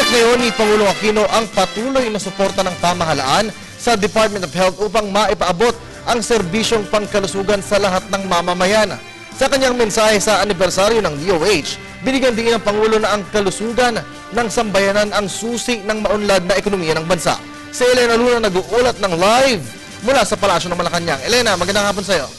Tiniyak ngayon ni Pangulong Aquino ang patuloy na suporta ng pamahalaan sa Department of Health upang maipaabot ang serbisyong pangkalusugan sa lahat ng mamamayan. Sa kanyang mensahe sa anibersaryo ng DOH, binigyan din ng Pangulo na ang kalusugan ng sambayanan ang susi ng maunlad na ekonomiya ng bansa. Si Elena Luna nag-uulat ng live mula sa Palasyo ng Malacanang. Elena, magandang hapon sa iyo.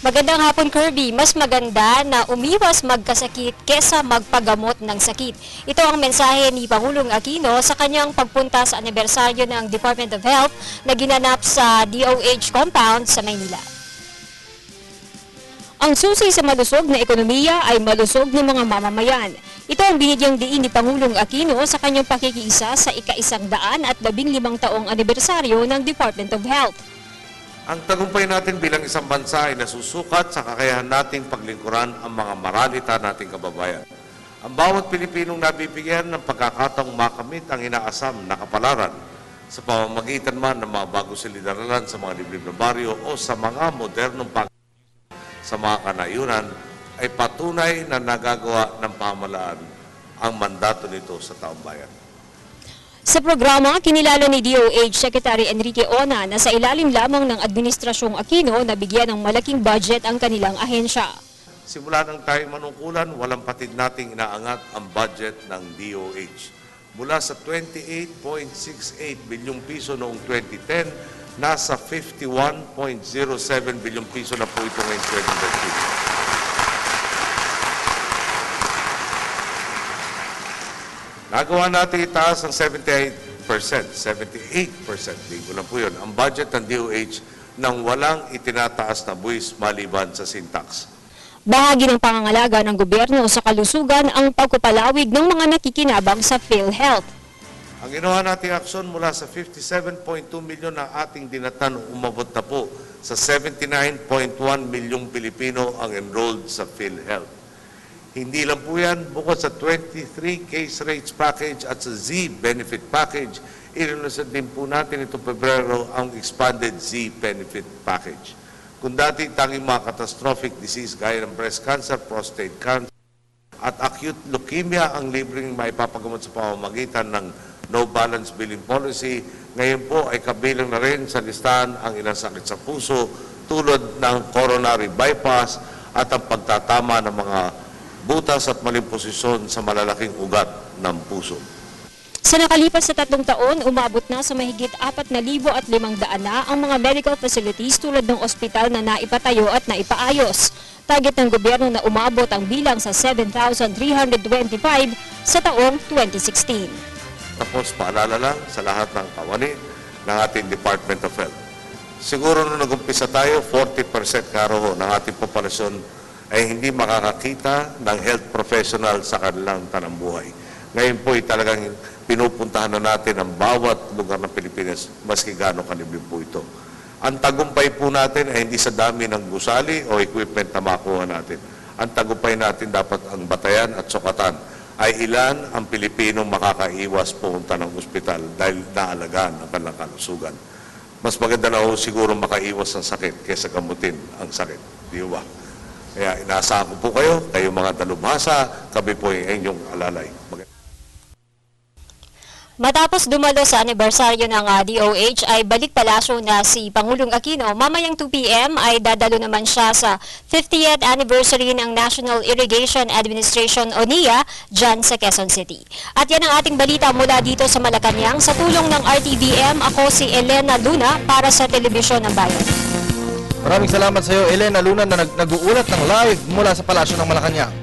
Magandang hapon, Kirby. Mas maganda na umiwas magkasakit kesa magpagamot ng sakit. Ito ang mensahe ni Pangulong Aquino sa kanyang pagpunta sa anibersaryo ng Department of Health na ginanap sa DOH compound sa Maynila. Ang susi sa malusog na ekonomiya ay malusog ng mga mamamayan. Ito ang binigyang diin ni Pangulong Aquino sa kanyang pakikiisa sa ika-115 taong anibersaryo ng Department of Health. Ang tagumpay natin bilang isang bansa ay nasusukat sa kakayahan nating paglingkuran ang mga maralita nating kababayan. Ang bawat Pilipinong nabibigyan ng pagkakataong makamit ang inaasam na kapalaran sa pamamagitan man ng mga bago silid-aralan sa mga liblib na baryo o sa mga modernong sa mga kanayunan ay patunay na nagagawa ng pamahalaan ang mandato nito sa taong bayan. Sa programa, kinilala ni DOH Secretary Enrique Ona na sa ilalim lamang ng Administrasyong Aquino na bigyan ng malaking budget ang kanilang ahensya. Simula nang tayo manungkulan, walang patid nating inaangat ang budget ng DOH. Mula sa 28.68 bilyong piso noong 2010, nasa 51.07 bilyong piso na po ito ngayong 2013. Nagawa natin itaas ang 78%, ligo lang po yun, ang budget ng DOH nang walang itinataas na buwis maliban sa syntax. Bahagi ng pangangalaga ng gobyerno sa kalusugan ang pagpapalawig ng mga nakikinabang sa PhilHealth. Ang ginawa nating aksyon mula sa 57.2 milyon na ating dinatan umabot na po sa 79.1 milyong Pilipino ang enrolled sa PhilHealth. Hindi lang po yan, bukod sa 23 case rates package at sa Z-benefit package, inilusad din po natin itong Pebrero ang expanded Z-benefit package. Kung dati tanging mga catastrophic disease gaya ng breast cancer, prostate cancer, at acute leukemia ang libreng maipapagamot sa pamamagitan ng no balance billing policy, ngayon po ay kabilang na rin sa listahan ang ilang sakit sa puso tulad ng coronary bypass at ang pagtatama ng mga butas at maling posisyon sa malalaking ugat ng puso. Sa nakalipas na 3 taon, umabot na sa mahigit 4,500 na ang mga medical facilities tulad ng ospital na naipatayo at naipaayos. Target ng gobyerno na umabot ang bilang sa 7,325 sa taong 2016. Tapos paalala lang sa lahat ng kawani ng ating Department of Health. Siguro nung nag-umpisa tayo, 40% karoon ng ating populasyon ay hindi makakakita ng health professional sa kanilang tanambuhay. Ngayon po ay talagang pinupuntahan na natin ang bawat lugar ng Pilipinas, maski gaano kaliblib po ito. Ang tagumpay po natin ay hindi sa dami ng gusali o equipment na makuha natin. Ang tagumpay natin dapat ang batayan at sukatan ay ilan ang Pilipinong makakaiwas pumunta ng ospital dahil naalagaan ang kanilang kalusugan. Mas maganda na ho siguro makaiwas ng sakit kaysa gamutin ang sakit. Di ba? Kaya inaasahan ko po kayo mga dalubhasa, kami po ay inyong alalay. Matapos dumalo sa anibersaryo ng DOH ay balik palasyo na si Pangulong Aquino. Mamayang 2 p.m. ay dadalo naman siya sa 50th anniversary ng National Irrigation Administration o NIA dyan sa Quezon City. At yan ang ating balita mula dito sa Malacanang. Sa tulong ng RTVM, ako si Elena Luna para sa Telebisyon ng Bayan. Maraming salamat sa iyo, Elena Luna, na nag-uulat ng live mula sa Palasyo ng Malacanang.